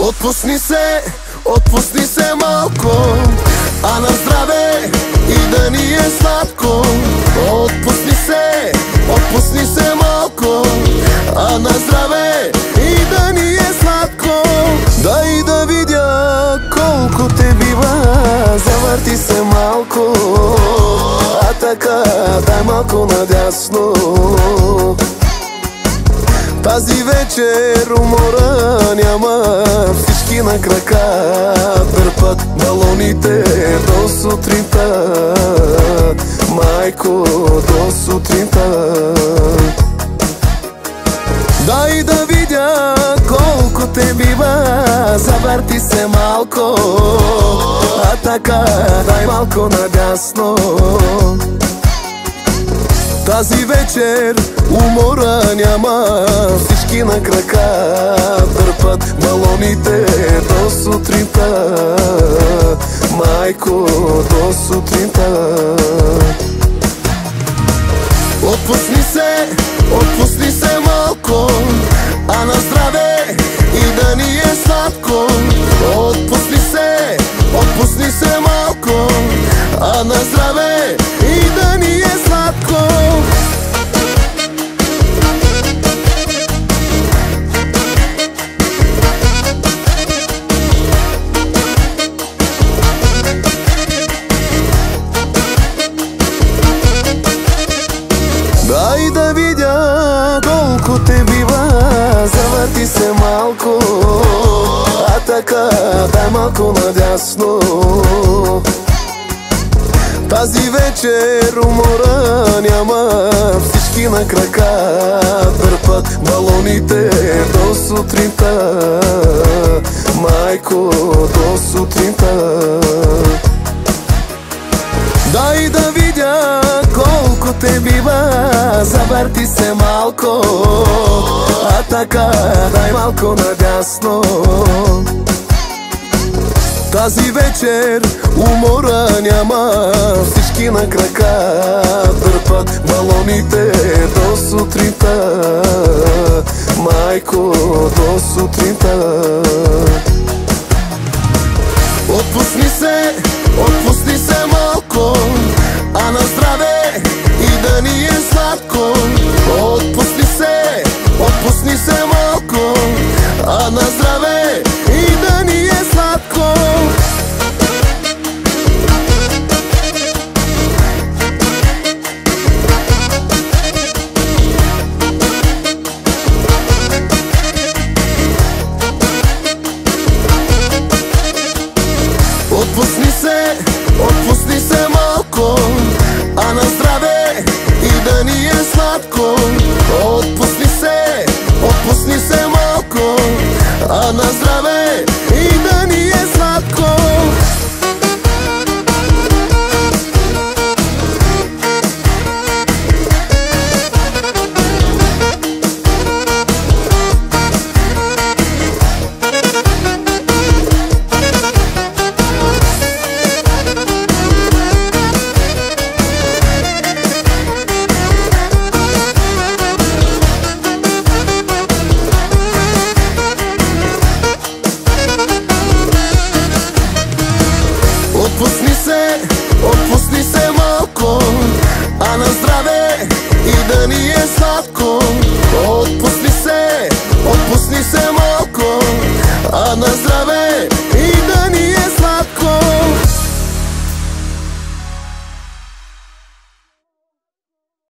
Отпусни се малко, а на здраве и да ни е сладко. Отпусни се малко, а на здраве и да ни е сладко. Дай да видя колко те бива, завърти се малко, а така дай малко надясно. Тази вечер умора няма, всички на крака дърпат балоните до сутринта, майко, до сутринта. Дай да видя колко те бива, завърти се малко, а така дай малко надясно. Тази вечер умора няма, всички на крака дърпат балоните до сутринта, майко, до сутринта. Отпусни се малко, а на здраве и да ни е сладко. Отпусни се малко, а на здраве и да ни е сладко. Дай да видя колко те бива, завърти се малко, а така дай малко надясно. Тази вечер умора няма, всички на крака дърпат балоните до сутринта, майко, до сутринта. Дай да видя колко те бива, завърти се малко, а така дай малко надясно. Тази вечер умора няма, всички на крака дърпат балоните до сутринта, майко, до сутринта. Отпусни се малко, а на здраве и да ни е сладко. Отпусни се малко, а на здраве